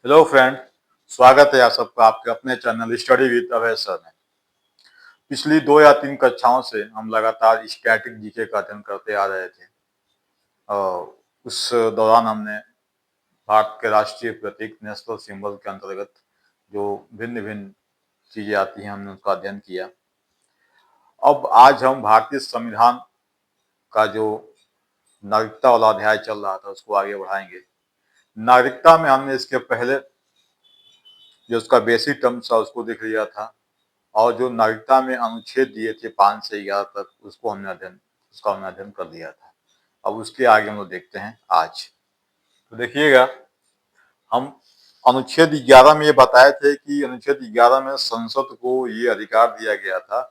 Hello friend. स्वागत है आप सबका आपके अपने channel study with Abhay sir में। पिछली 2 या 3 कक्षाओं से हम लगातार स्टैटिक जीके का अध्ययन करते आ रहे थे और उस दौरान हमने भारत के राष्ट्रीय प्रतीक नेशनल सिंबल के अंतर्गत जो भिन्न भिन्न चीजें आती हैं हमने उनका अध्ययन किया। अब आज हम भारतीय संविधान का जो नागरिकता वाला अध्याय चल रहा था उसको आगे बढ़ाएंगे। नागरिकता में हमने इसके पहले जो उसका बेसिक टर्म्स था उसको देख लिया था और जो नागरिकता में अनुच्छेद दिए थे 5 से 11 तक उसका हमने अध्ययन कर लिया था। अब उसके आगे हम लोग देखते हैं आज। तो देखिएगा, हम अनुच्छेद 11 में ये बताए थे कि अनुच्छेद 11 में संसद को ये अधिकार दिया गया था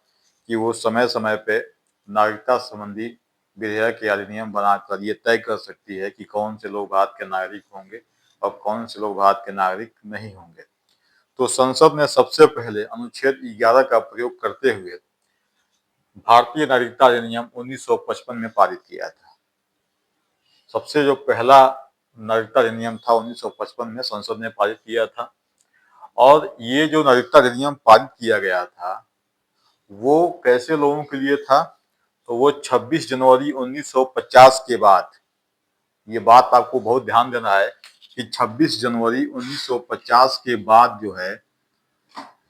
कि वो समय समय पे नागरिकता संबंधी विधेयक या अधिनियम बनाकर ये तय कर सकती है कि कौन से लोग भारत के नागरिक होंगे और कौन से लोग भारत के नागरिक नहीं होंगे। तो संसद ने सबसे पहले अनुच्छेद 11 का प्रयोग करते हुए भारतीय नागरिकता अधिनियम 1955 में पारित किया था। सबसे जो पहला नागरिकता अधिनियम था 1955 में संसद ने पारित किया था और ये जो नागरिकता अधिनियम पारित किया गया था वो कैसे लोगों के लिए था, तो वो 26 जनवरी 1950 के बाद, ये बात आपको बहुत ध्यान देना है कि 26 जनवरी 1950 के बाद जो है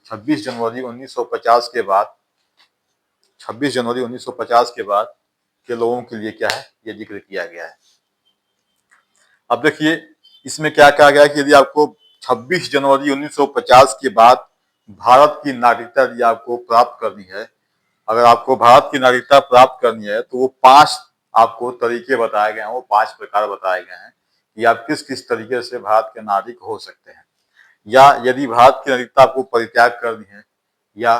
26 जनवरी 1950 के बाद 26 जनवरी 1950 के बाद के लोगों के लिए क्या है ये जिक्र किया गया है। अब देखिए इसमें क्या कहा गया है कि यदि आपको 26 जनवरी 1950 के बाद भारत की नागरिकता यदि आपको प्राप्त करनी है, अगर आपको भारत की नागरिकता प्राप्त करनी है तो वो 5 आपको तरीके बताए गए हैं, वो 5 प्रकार बताए गए हैं कि आप किस किस तरीके से भारत के नागरिक हो सकते हैं। या यदि भारत की नागरिकता आपको परित्याग करनी है या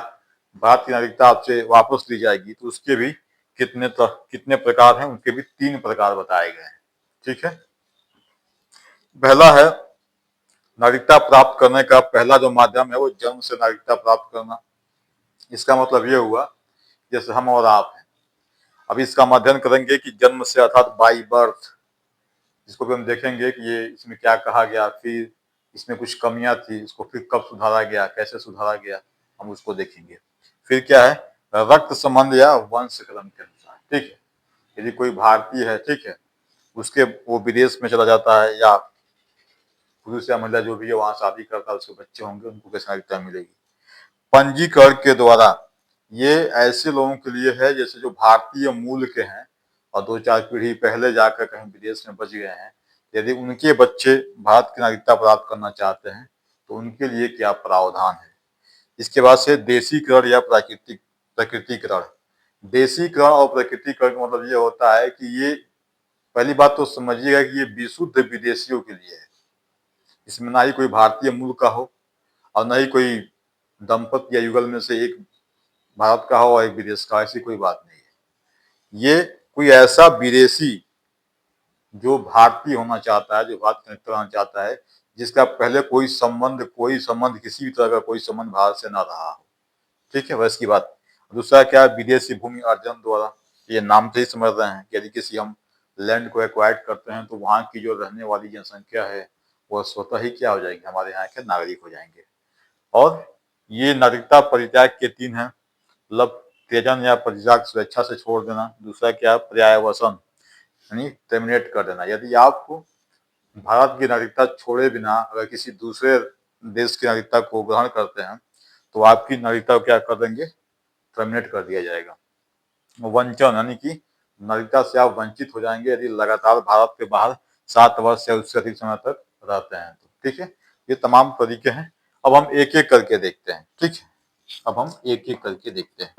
भारत की नागरिकता आपसे वापस ली जाएगी तो उसके भी कितने प्रकार हैं, उनके भी 3 प्रकार बताए गए हैं। ठीक है, पहला है नागरिकता प्राप्त करने का पहला जो माध्यम है वो जन्म से नागरिकता प्राप्त करना। इसका मतलब ये हुआ जैसे हम और आप हैं, अभी इसका अध्ययन करेंगे कि जन्म से अर्थात बाई बर्थ, जिसको भी हम देखेंगे कि ये इसमें क्या कहा गया, फिर इसमें कुछ कमियां थी, इसको फिर कब सुधारा गया, कैसे सुधारा गया, हम उसको देखेंगे। फिर क्या है, रक्त संबंध या वंश क्रम के अनुसार। ठीक है, यदि कोई भारतीय है, ठीक है, उसके वो विदेश में चला जाता है या पुरुष या महिला जो भी है वहां शादी करता है, उसके बच्चे होंगे, उनको कैसे नागरिकता मिलेगी। पंजीकरण के द्वारा, ये ऐसे लोगों के लिए है जैसे जो भारतीय मूल के हैं और 2-4 पीढ़ी पहले जाकर कहीं विदेश में बच गए हैं, यदि उनके बच्चे भारत की नागरिकता प्राप्त करना चाहते हैं तो उनके लिए क्या प्रावधान है। इसके बाद से देशीकरण या प्रकृतिकरण। देशीकरण और प्रकृतिकरण का मतलब ये होता है कि ये, पहली बात तो समझिएगा कि ये विशुद्ध विदेशियों के लिए है। इसमें ना ही कोई भारतीय मूल का हो और न ही कोई दंपत्ति या युगल में से एक भारत का हो और एक विदेश का, ऐसी कोई बात नहीं है। ये कोई ऐसा विदेशी जो भारतीय होना चाहता है, जो भारत कनेक्ट कराना चाहता है, जिसका पहले कोई संबंध किसी भी तरह का कोई संबंध भारत से ना रहा हो। ठीक है, बस की बात। दूसरा क्या है, विदेशी भूमि अर्जन द्वारा। ये नाम से ही समझ रहे हैं कि यदि किसी हम लैंड को एक्वायर करते हैं तो वहां की जो रहने वाली जनसंख्या है वह स्वतः ही क्या हो जाएगी, हमारे यहाँ के नागरिक हो जाएंगे। और ये नागरिकता परित्याग के 3 हैं, मतलब त्यजन या परित्याग, स्वेच्छा से छोड़ देना। दूसरा क्या है, पर्यायवसन यानी टर्मिनेट कर देना। यदि आपको भारत की नागरिकता छोड़े बिना अगर किसी दूसरे देश की नागरिकता को ग्रहण करते हैं तो आपकी नागरिकता को क्या कर देंगे, टर्मिनेट कर दिया जाएगा। वंचन यानी कि नागरिकता से आप वंचित हो जाएंगे यदि लगातार भारत के बाहर 7 वर्ष या उससे अधिक समय तक रहते हैं तो। ठीक है, ये तमाम तरीके हैं। अब हम एक एक करके देखते हैं। ठीक है, अब हम एक एक करके देखते हैं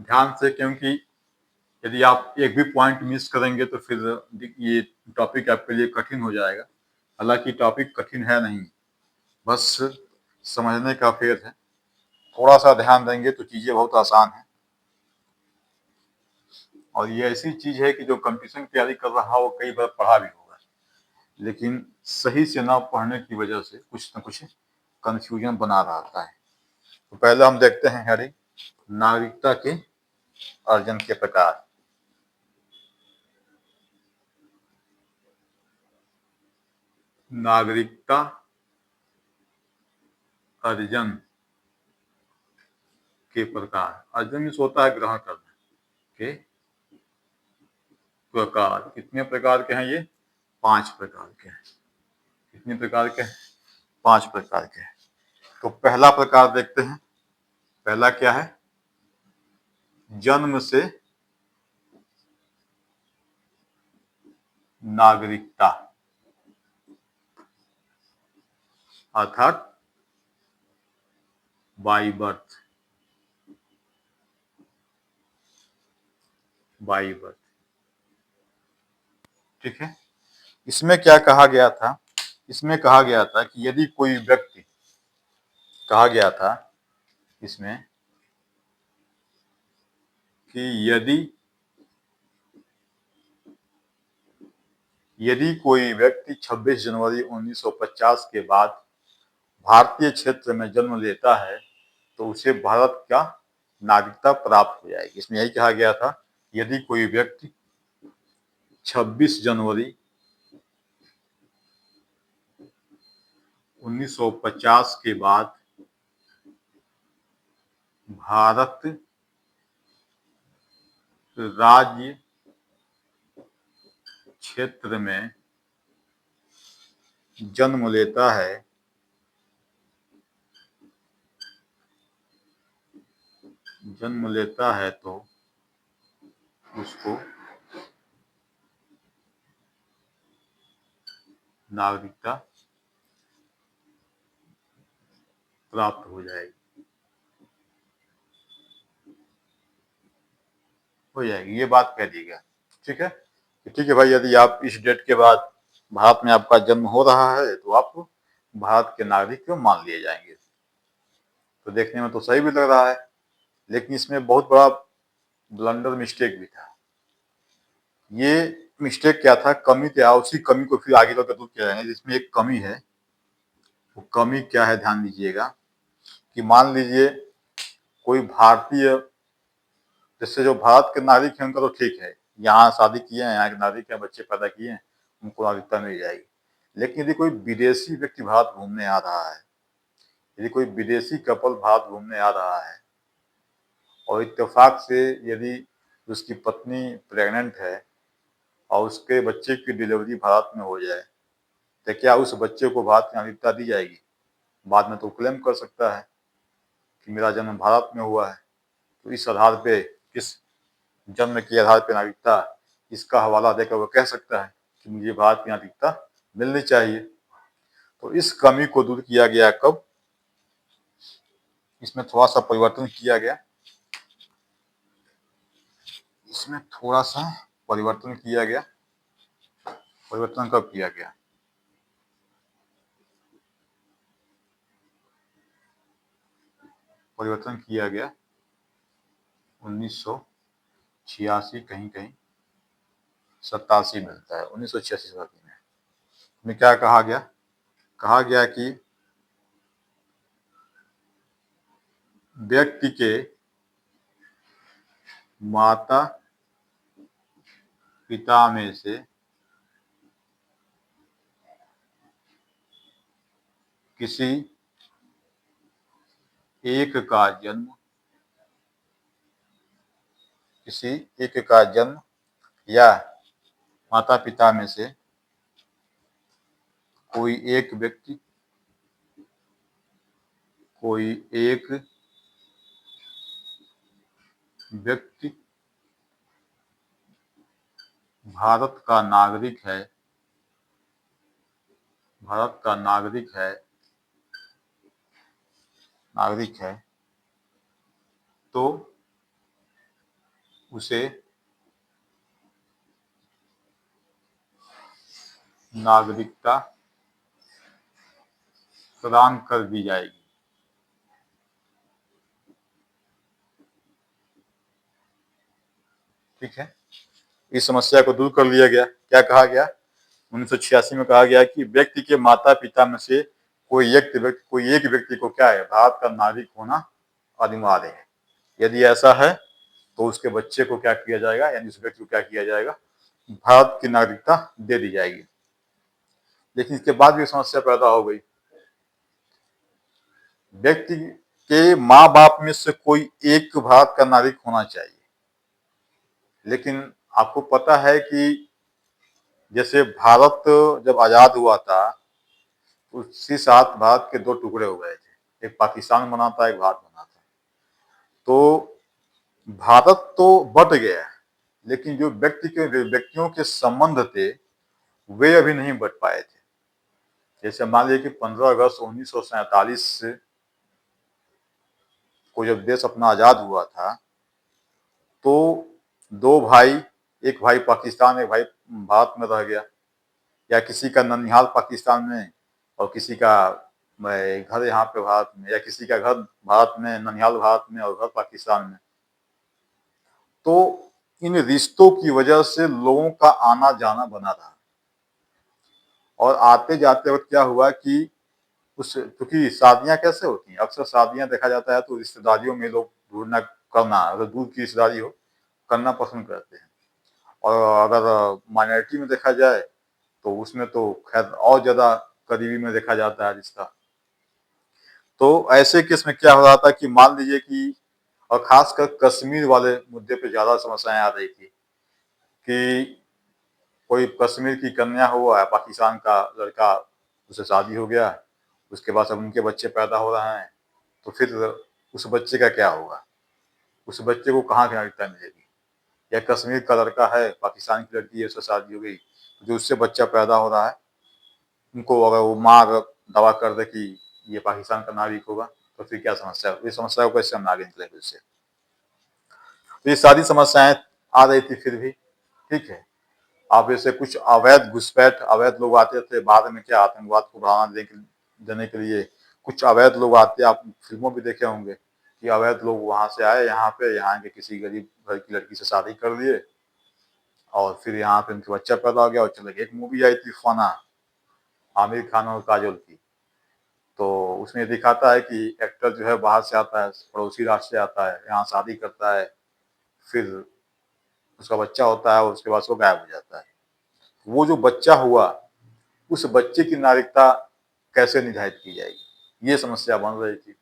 ध्यान से, क्योंकि यदि आप एक भी पॉइंट मिस करेंगे तो फिर ये टॉपिक आपके लिए कठिन हो जाएगा। हालांकि टॉपिक कठिन है नहीं, बस समझने का फेर है। थोड़ा सा ध्यान देंगे तो चीजें बहुत आसान है। और ये ऐसी चीज है कि जो कंपटीशन की तैयारी कर रहा हो कई बार पढ़ा भी होगा, लेकिन सही से ना पढ़ने की वजह से कुछ न कुछ कंफ्यूजन बना रहता है। तो पहले हम देखते हैं हेडिंग, नागरिकता के अर्जन के प्रकार। नागरिकता अर्जन के प्रकार। अर्जन मीन्स होता है ग्रहण करना के प्रकार। कितने प्रकार के हैं ये? 5 प्रकार के हैं। कितने प्रकार के हैं? 5 प्रकार के हैं। तो पहला प्रकार देखते हैं। पहला क्या है? जन्म से नागरिकता, अर्थात बाई बर्थ। बाई बर्थ, ठीक है। इसमें क्या कहा गया था? इसमें कहा गया था कि यदि कोई व्यक्ति, कहा गया था इसमें कि यदि कोई व्यक्ति 26 जनवरी 1950 के बाद भारतीय क्षेत्र में जन्म लेता है तो उसे भारत का नागरिकता प्राप्त हो जाएगी। इसमें यही कहा गया था, यदि कोई व्यक्ति 26 जनवरी 1950 के बाद भारत राज्य क्षेत्र में जन्म लेता है तो उसको नागरिकता प्राप्त हो जाएगी। ये बात कह दी गया, ठीक है। ठीक है भाई, यदि आप इस डेट के बाद भारत में आपका जन्म हो रहा है तो आप भारत के नागरिक मान लिए जाएंगे। तो देखने में तो सही भी लग रहा है, लेकिन इसमें बहुत बड़ा ब्लंडर मिस्टेक भी था। ये मिस्टेक क्या था? कमी क्या? उसी कमी को फिर आगे चलकर दूर किया जाएगा। जिसमें एक कमी है, वो कमी क्या है ध्यान दीजिएगा कि मान लीजिए कोई भारतीय, जैसे जो भारत के नागरिक हैं उनका तो ठीक है, यहाँ शादी किए हैं, यहाँ के नागरिक हैं, बच्चे पैदा किए हैं, उनको नागरिकता मिल जाएगी। लेकिन यदि कोई विदेशी व्यक्ति भारत घूमने आ रहा है, यदि कोई विदेशी कपल भारत घूमने आ रहा है और इत्तेफाक से यदि उसकी पत्नी प्रेग्नेंट है और उसके बच्चे की डिलीवरी भारत में हो जाए, तो क्या उस बच्चे को भारत की नागरिकता दी जाएगी? बाद में तो क्लेम कर सकता है कि मेरा जन्म भारत में हुआ है। तो इस आधार पे, किस जन्म के आधार पे नागरिकता, इसका हवाला देकर वो कह सकता है कि मुझे भारत की नागरिकता मिलनी चाहिए। तो इस कमी को दूर किया गया कब? इसमें थोड़ा सा परिवर्तन किया गया। इसमें थोड़ा सा परिवर्तन किया गया। परिवर्तन कब किया गया? परिवर्तन किया गया 1986, कहीं कहीं 87 मिलता है, 1986 में क्या कहा गया? कहा गया कि व्यक्ति के माता पिता में से किसी एक का जन्म, या माता पिता में से कोई एक व्यक्ति भारत का नागरिक है तो उसे नागरिकता प्रदान कर दी जाएगी। ठीक है, इस समस्या को दूर कर लिया गया। क्या कहा गया? 1986 में कहा गया कि व्यक्ति के माता पिता में से कोई एक व्यक्ति को क्या है, भारत का नागरिक होना अनिवार्य है। यदि ऐसा है तो उसके बच्चे को क्या किया जाएगा, यानी उस व्यक्ति को क्या किया जाएगा, भारत की नागरिकता दे दी जाएगी। लेकिन इसके बाद भी समस्या पैदा हो गई। व्यक्ति के माँ बाप में से कोई एक भारत का नागरिक होना चाहिए। लेकिन आपको पता है कि जैसे भारत जब आजाद हुआ था, उसी साथ भारत के दो टुकड़े हो गए थे, एक पाकिस्तान बना था, एक भारत बना था। तो भारत तो बट गया है, लेकिन जो व्यक्तियों के संबंध थे वे अभी नहीं बट पाए थे। जैसे मान लीजिए कि 15 अगस्त 1947 को जब देश अपना आजाद हुआ था, तो दो भाई, एक भाई पाकिस्तान, एक भाई भारत में रह गया, या किसी का ननिहाल पाकिस्तान में और किसी का घर यहाँ पे भारत में, या किसी का घर भारत में, ननिहाल भारत में और घर पाकिस्तान में। तो इन रिश्तों की वजह से लोगों का आना जाना बना रहा, और आते जाते वक्त क्या हुआ कि क्योंकि शादियां कैसे होती हैं, अक्सर शादियां देखा जाता है तो रिश्तेदारियों में लोग ढूंढना करना, अगर दूर की रिश्तेदारी हो, करना पसंद करते हैं। और अगर माइनॉरिटी में देखा जाए तो उसमें तो खैर और ज्यादा करीबी में देखा जाता है रिश्ता। तो ऐसे केस में क्या हो रहा था कि मान लीजिए कि, और खासकर कश्मीर वाले मुद्दे पे ज्यादा समस्याएं आ रही थी कि कोई कश्मीर की कन्या हुआ है, पाकिस्तान का लड़का, उससे शादी हो गया, उसके बाद अब उनके बच्चे पैदा हो रहे हैं, तो फिर उस बच्चे का क्या होगा, उस बच्चे को कहाँ की नागरिकता मिलेगी। या कश्मीर का लड़का है, पाकिस्तान की लड़की है, उससे शादी हो गई, जो उससे बच्चा पैदा हो रहा है, उनको अगर वो माँ अगर दावा कर दे कि ये पाकिस्तान का नागरिक होगा, तो फिर क्या समस्या है, इस समस्या को कैसे हम आगे निकलेंगे उससे। तो ये सारी समस्याएं आ रही थी फिर भी, ठीक है। अब जैसे कुछ अवैध घुसपैठ, अवैध लोग आते थे, बाद में क्या आतंकवाद को बढ़ावा देने के लिए कुछ अवैध लोग आते, आप फिल्मों भी देखे होंगे कि अवैध लोग वहां से आए यहाँ पे, यहाँ के किसी गरीब घर की लड़की से शादी कर लिए, और फिर यहाँ पे उनके बच्चा पैदा हो गया और चले गए। एक मूवी आई थी फना, आमिर खान और काजोल की, तो उसमें दिखाता है कि एक्टर जो है बाहर से आता है, पड़ोसी राष्ट्र से आता है, यहाँ शादी करता है, फिर उसका बच्चा होता है और उसके बाद वो गायब हो जाता है। वो जो बच्चा हुआ, उस बच्चे की नागरिकता कैसे निर्धारित की जाएगी, ये समस्या बन रही थी।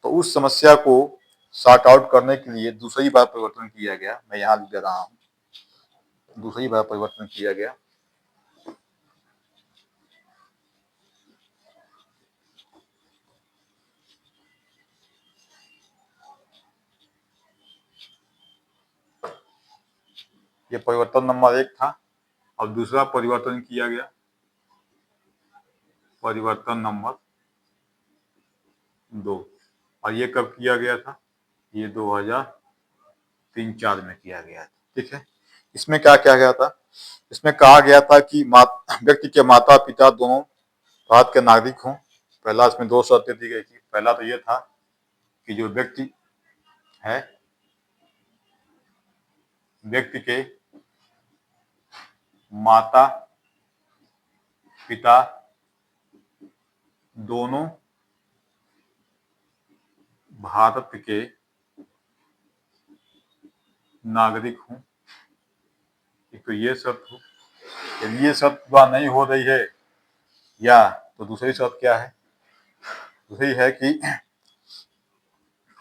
तो उस समस्या को सॉर्ट आउट करने के लिए दूसरी बार परिवर्तन किया गया, मैं यहाँ लिख रहा हूँ, दूसरी बार परिवर्तन किया गया। ये परिवर्तन नंबर 1 था, और दूसरा परिवर्तन किया गया परिवर्तन नंबर 2, और ये कब किया गया था, ये 2003-4 में किया गया था, ठीक है। इसमें क्या किया गया था, इसमें कहा गया था कि व्यक्ति के माता पिता दोनों भारत के नागरिक हों। पहला इसमें 2 शर्तें दी गई थी। पहला तो ये था कि जो व्यक्ति है, व्यक्ति के माता पिता दोनों भारत के नागरिक हों। एक तो ये शर्त हो, यदि ये शर्त पूरा नहीं हो रही है, या तो दूसरी शर्त क्या है, दूसरी है कि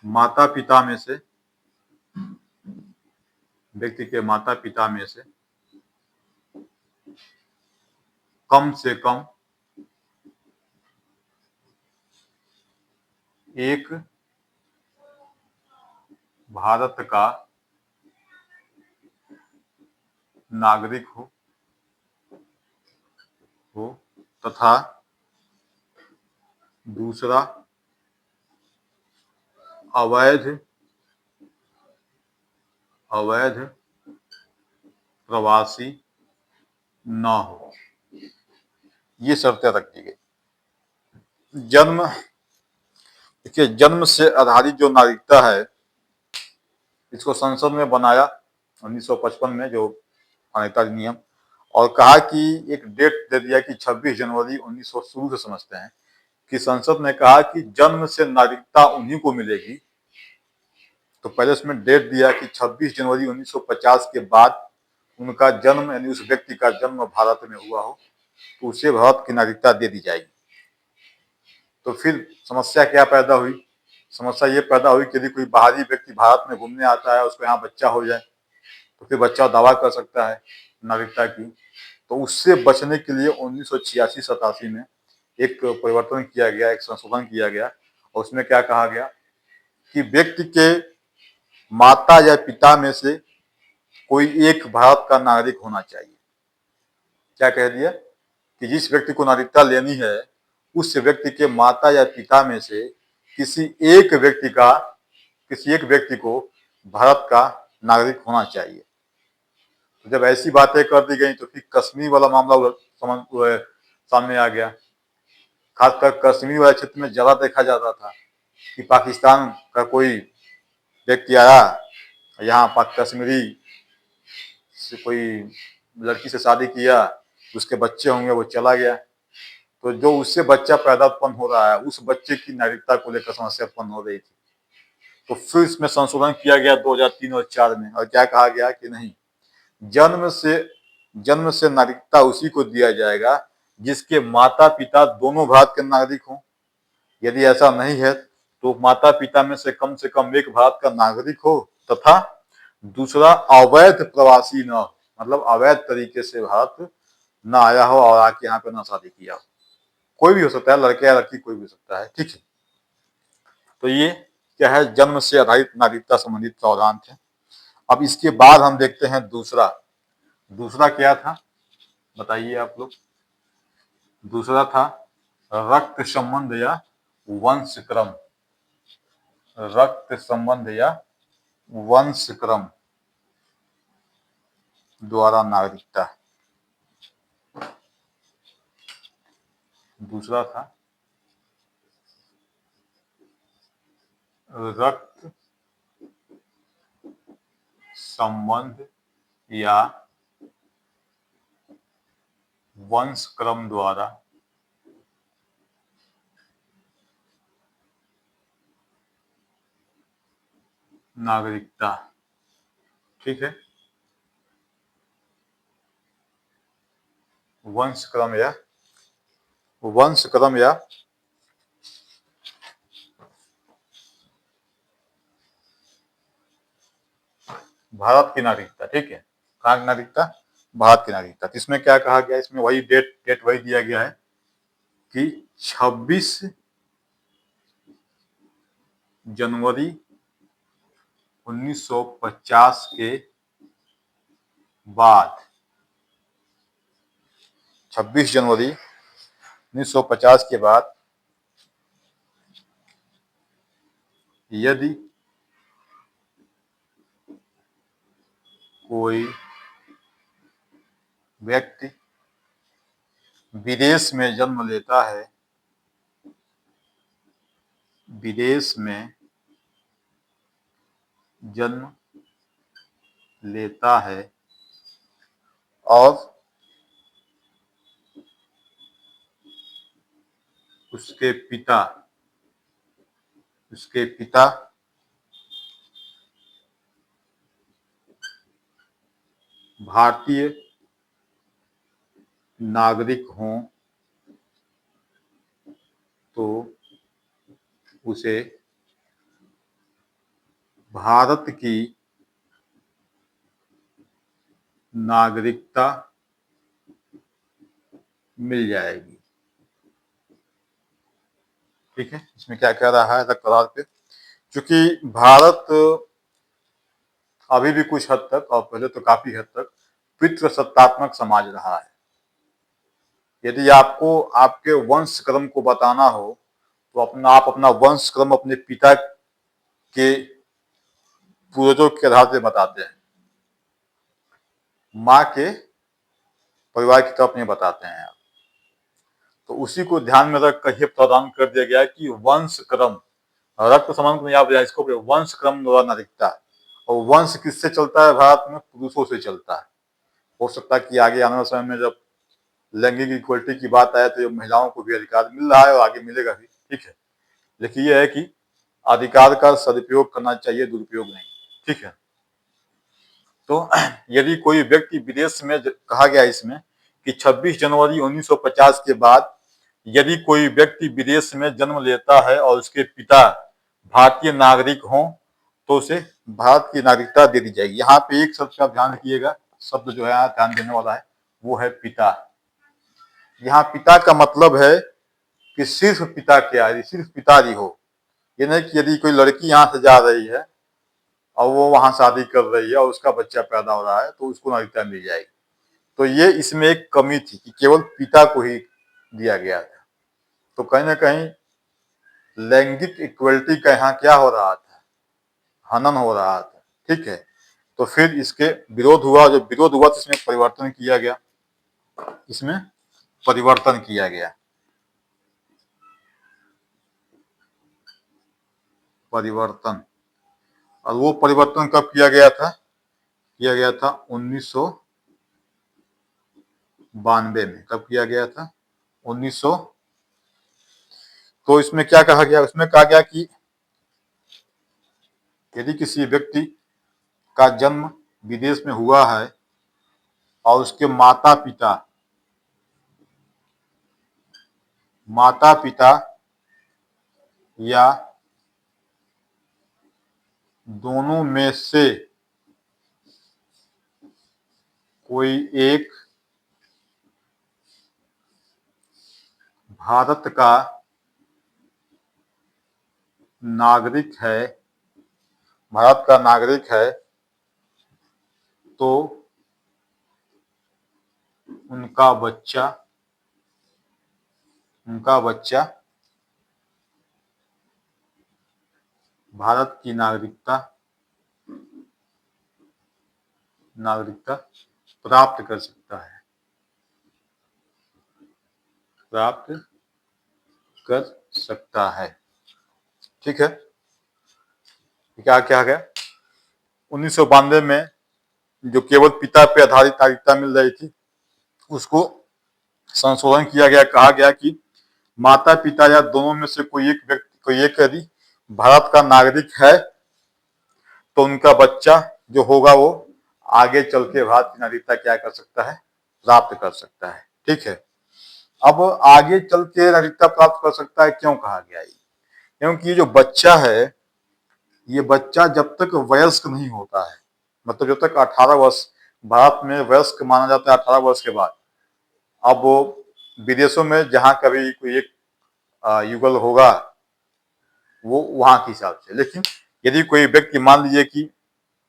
माता पिता में से, व्यक्ति के माता पिता में से कम से कम एक भारत का नागरिक हो तथा दूसरा अवैध प्रवासी न हो। ये शर्तें रखी गई। जन्म, देखिए जन्म से आधारित जो नागरिकता है, इसको संसद में बनाया 1955 में, जो नागरिकता अधिनियम, और कहा कि एक डेट दे दिया कि 26 जनवरी 1900, शुरू से समझते हैं कि संसद ने कहा कि जन्म से नागरिकता उन्हीं को मिलेगी, तो पहले उसमें डेट दिया कि 26 जनवरी 1950 के बाद उनका जन्म यानी उस व्यक्ति का जन्म भारत में हुआ हो तो उसे भारत की नागरिकता दे दी जाएगी। तो फिर समस्या क्या पैदा हुई? समस्या ये पैदा हुई कि यदि कोई बाहरी व्यक्ति भारत में घूमने आता है, उसको यहाँ बच्चा हो जाए तो फिर बच्चा दावा कर सकता है नागरिकता की। तो उससे बचने के लिए 1986-87 में एक परिवर्तन किया गया, एक संशोधन किया गया और उसमें क्या कहा गया कि व्यक्ति के माता या पिता में से कोई एक भारत का नागरिक होना चाहिए। क्या कह दिया कि जिस व्यक्ति को नागरिकता लेनी है उस व्यक्ति के माता या पिता में से किसी एक व्यक्ति को भारत का नागरिक होना चाहिए। तो जब ऐसी बातें कर दी गई तो फिर कश्मीर वाला मामला सामने आ गया। खासकर कश्मीर वाले क्षेत्र में ज्यादा देखा जाता था कि पाकिस्तान का कोई व्यक्ति आया, यहाँ कश्मीरी से कोई लड़की से शादी किया, उसके बच्चे होंगे, वो चला गया, तो जो उससे बच्चा पैदा उत्पन्न हो रहा है उस बच्चे की नागरिकता को लेकर समस्या उत्पन्न हो रही थी। तो फिर इसमें संशोधन किया गया 2003 और 4 में और क्या कहा गया कि नहीं, जन्म से नागरिकता उसी को दिया जाएगा जिसके माता पिता दोनों भारत के नागरिक हों। यदि ऐसा नहीं है तो माता पिता में से कम एक भारत का नागरिक हो तथा दूसरा अवैध प्रवासी न हो, मतलब अवैध तरीके से भारत न आया हो और आके यहाँ पे न शादी किया हो। कोई भी हो सकता है, लड़के या लड़की कोई भी हो सकता है, ठीक है। तो ये क्या है, जन्म से आधारित नागरिकता संबंधित प्रावधान थे। अब इसके बाद हम देखते हैं दूसरा क्या था, बताइए आप लोग। दूसरा था रक्त संबंध या वंश क्रम। रक्त संबंध या वंश क्रम द्वारा नागरिकता। दूसरा था रक्त संबंध या वंश क्रम द्वारा नागरिकता, ठीक है। वंश क्रम या भारत की नागरिकता, ठीक है। कहाँ की नागरिकता? भारत की नागरिकता। तो इसमें क्या कहा गया, इसमें वही डेट वही दिया गया है कि 26 जनवरी 1950 के बाद, 26 जनवरी 1950 के बाद यदि कोई व्यक्ति विदेश में जन्म लेता है, विदेश में जन्म लेता है और उसके पिता भारतीय नागरिक हों तो उसे भारत की नागरिकता मिल जाएगी, ठीक है। इसमें क्या कह रहा है रक्त आधार पे, क्योंकि भारत अभी भी कुछ हद तक और पहले तो काफी हद तक पितृसत्तात्मक समाज रहा है। यदि आपको आपके वंश क्रम को बताना हो तो आप अपना वंश क्रम अपने पिता के पूर्वजों के आधार से बताते हैं, माँ के परिवार की तरफ नहीं बताते हैं आप। तो उसी को ध्यान में रख कर प्रावधान कर दिया गया कि वंश क्रम, रक्त संबंध में याद इसको वंश क्रम द्वारा नागरिकता। और वंश किससे चलता है भारत में? पुरुषों से चलता है। हो सकता है कि आगे आने वाले समय में जब लैंगिक इक्वलिटी की बात आए तो महिलाओं को भी अधिकार मिल रहा है और आगे मिलेगा भी, ठीक है। लेकिन यह है कि अधिकार का सदुपयोग करना चाहिए, दुरुपयोग नहीं। ठीक है। तो यदि कोई व्यक्ति विदेश में, कहा गया इसमें कि 26 जनवरी 1950 के बाद यदि कोई व्यक्ति विदेश में जन्म लेता है और उसके पिता भारतीय नागरिक हों तो उसे भारत की नागरिकता दे दी जाएगी। यहाँ पे एक शब्द का ध्यान रखिएगा, शब्द जो है यहाँ ध्यान देने वाला है वो है पिता। यहाँ पिता का मतलब है कि सिर्फ पिता क्या है, सिर्फ पिताजी हो। ये नहीं कि यदि कोई लड़की यहाँ से जा रही है और वो वहां शादी कर रही है और उसका बच्चा पैदा हो रहा है तो उसको नागरिकता मिल जाएगी। तो ये इसमें एक कमी थी कि केवल पिता को ही दिया गया था। तो कहीं ना कहीं लैंगिक इक्वलिटी का यहाँ क्या हो रहा था, हनन हो रहा था। ठीक है। तो फिर इसके विरोध हुआ, जब विरोध हुआ तो इसमें परिवर्तन किया गया, इसमें परिवर्तन किया गया। परिवर्तन, और वो परिवर्तन कब किया गया था? किया गया था 1992 में। कब किया गया था? 1900। तो इसमें क्या कहा गया? उसमें कहा गया कि यदि किसी व्यक्ति का जन्म विदेश में हुआ है और उसके माता पिता या दोनों में से कोई एक भारत का नागरिक है, भारत का नागरिक है, तो उनका बच्चा भारत की नागरिकता प्राप्त कर सकता है, प्राप्त कर सकता है। ठीक है। क्या क्या गया? 1992 में जो केवल पिता पे आधारित नागरिकता मिल रही थी उसको संशोधन किया गया। कहा गया कि माता पिता या दोनों में से कोई एक यदि भारत का नागरिक है तो उनका बच्चा जो होगा वो आगे चल के भारत की नागरिकता क्या कर सकता है? प्राप्त कर सकता है। ठीक है। अब आगे चल के नागरिकता प्राप्त कर सकता है, क्यों कहा गया? क्योंकि ये जो बच्चा है, ये बच्चा जब तक वयस्क नहीं होता है, मतलब जब तक 18 वर्ष, भारत में वयस्क माना जाता है 18 वर्ष के बाद। अब वो विदेशों में जहां कभी कोई एक युगल होगा वो वहां के हिसाब से। लेकिन यदि कोई व्यक्ति, मान लीजिए कि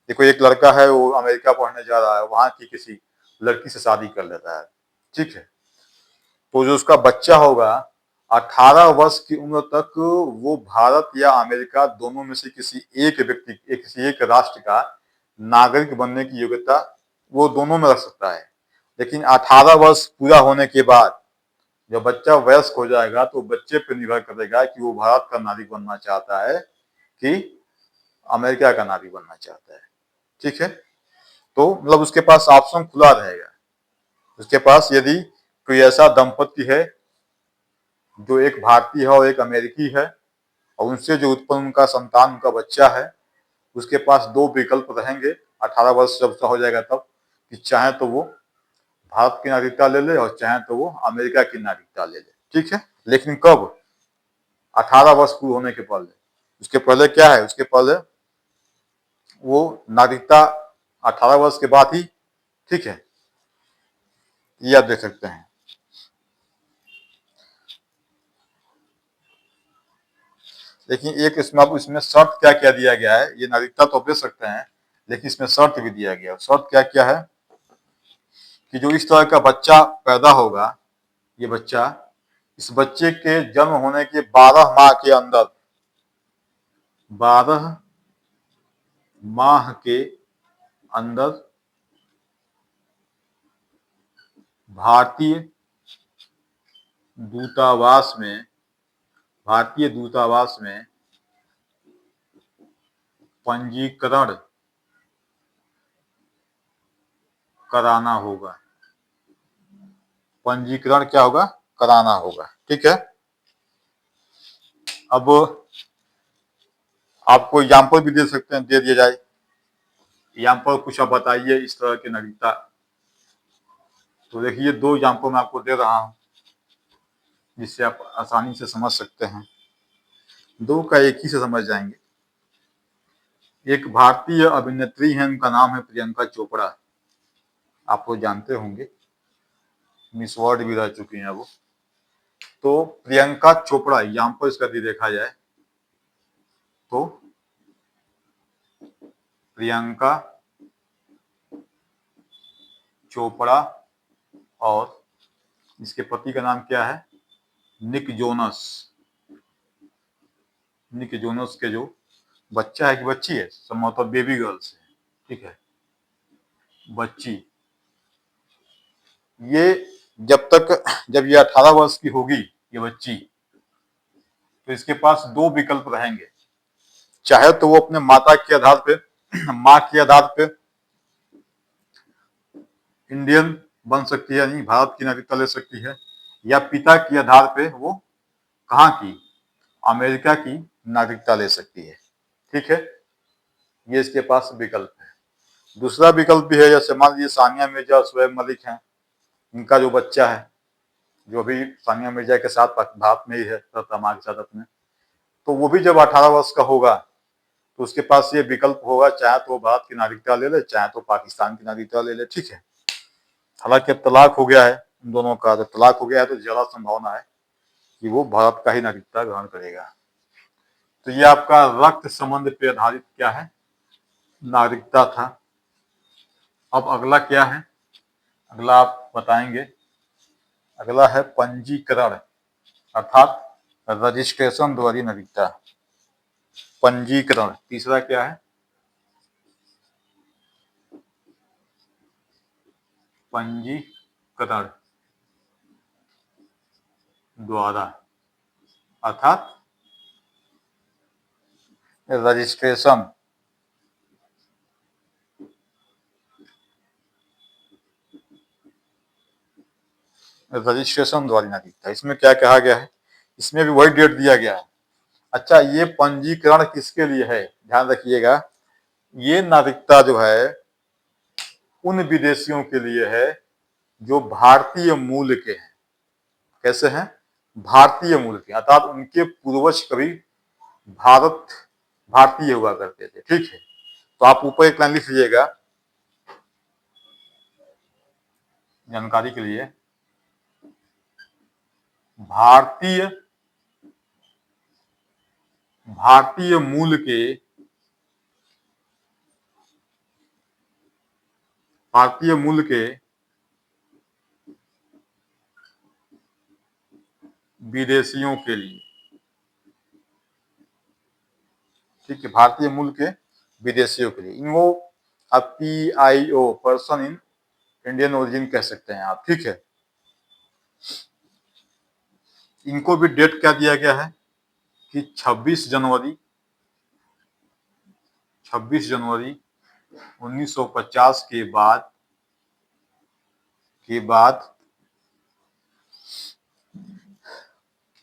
देखो एक लड़का है वो अमेरिका पढ़ने जा रहा है, वहां की किसी लड़की से शादी कर लेता है। ठीक है। तो जो उसका बच्चा होगा 18 वर्ष की उम्र तक वो भारत या अमेरिका दोनों में से किसी एक व्यक्ति, किसी एक राष्ट्र का नागरिक बनने की योग्यता वो दोनों में रख सकता है। लेकिन 18 वर्ष पूरा होने के बाद जब बच्चा वयस्क हो जाएगा तो बच्चे पर निर्भर करेगा कि वो भारत का नागरिक बनना चाहता है कि अमेरिका का नागरिक बनना चाहता है। ठीक है। तो मतलब उसके पास ऑप्शन खुला रहेगा। उसके पास यदि कोई ऐसा दंपति है जो एक भारतीय है और एक अमेरिकी है और उनसे जो उत्पन्न उनका संतान, उनका बच्चा है, उसके पास दो विकल्प रहेंगे 18 वर्ष जब हो जाएगा तब, कि चाहे तो वो भारत की नागरिकता ले ले और चाहे तो वो अमेरिका की नागरिकता ले ले। ठीक है। लेकिन कब? 18 वर्ष पूरे होने के पहले। उसके पहले क्या है? उसके पहले वो नागरिकता 18 वर्ष के बाद ही। ठीक है। ये आप देख सकते हैं। लेकिन एक इसमें, अब इसमें शर्त क्या क्या दिया गया है? ये नागरिकता तो दे सकते हैं लेकिन इसमें शर्त भी दिया गया है। शर्त क्या क्या है? कि जो इस तरह का बच्चा पैदा होगा, ये बच्चा, इस बच्चे के जन्म होने के 12 माह के अंदर, 12 माह के अंदर भारतीय दूतावास में पंजीकरण कराना होगा। पंजीकरण क्या होगा? कराना होगा। ठीक है। अब आपको एग्जाम्पल भी दे सकते हैं, दे दिया जाए, एग्जाम्पल कुछ आप बताइए इस तरह की नागरिकता। तो देखिए 2 एग्जाम्पल मैं आपको दे रहा हूँ जिससे आप आसानी से समझ सकते हैं, 2 का एक ही से समझ जाएंगे। एक भारतीय अभिनेत्री है, उनका नाम है प्रियंका चोपड़ा, आप लोग जानते होंगे, मिस वर्ल्ड भी रह चुकी हैं वो। तो प्रियंका चोपड़ा एग्जाम्पल इसका यदि देखा जाए तो प्रियंका चोपड़ा और इसके पति का नाम क्या है, निक जोनस। निक जोनस के जो बच्चा है कि बच्ची है, संभवतः बेबी गर्ल्स है, ठीक है, बच्ची। ये जब ये 18 वर्ष की होगी ये बच्ची, तो इसके पास 2 विकल्प रहेंगे। चाहे तो वो अपने माता के आधार पे माँ के आधार पे इंडियन बन सकती है, यानी भारत की नागरिकता ले सकती है, या पिता के आधार पे वो कहाँ की, अमेरिका की नागरिकता ले सकती है, ठीक है। ये इसके पास विकल्प है। दूसरा विकल्प भी है, जैसे मान लीजिए सानिया मिर्जा और शोएब मलिक हैं, इनका जो बच्चा है, जो अभी सानिया मिर्जा के साथ भारत में ही है, तमाम के साथ अपने, तो वो भी जब 18 वर्ष का होगा तो उसके पास ये विकल्प होगा, चाहे तो वो भारत की नागरिकता ले ले, चाहे तो पाकिस्तान की नागरिकता ले ले, ठीक है। हालांकि अब तलाक हो गया है उन दोनों का, जब तलाक हो गया है तो ज्यादा संभावना है कि वो भारत का ही नागरिकता ग्रहण करेगा। तो ये आपका रक्त संबंध पे आधारित क्या है, नागरिकता था। अब अगला क्या है, अगला आप बताएंगे। अगला है पंजीकरण, अर्थात रजिस्ट्रेशन द्वारा नागरिकता, पंजीकरण। तीसरा क्या है, पंजीकरण द्वारा, अर्थात रजिस्ट्रेशन द्वारा नागरिकता। इसमें क्या कहा गया है, इसमें भी वही डेट दिया गया है। अच्छा, ये पंजीकरण किसके लिए है, ध्यान रखिएगा, ये नागरिकता जो है उन विदेशियों के लिए है जो भारतीय मूल के हैं। कैसे हैं, भारतीय मूल के, अर्थात उनके पूर्वज कभी भारतीय हुआ करते थे, ठीक है। तो आप ऊपर एक लाइन लिख लीजिएगा जानकारी के लिए, भारतीय भारतीय मूल के, भारतीय मूल के विदेशियों के लिए, ठीक है, भारतीय मूल के विदेशियों के लिए। इनको आप PIO, person in Indian origin कह सकते हैं आप, ठीक है। इनको भी डेट क्या दिया गया है कि 26 जनवरी 1950 के बाद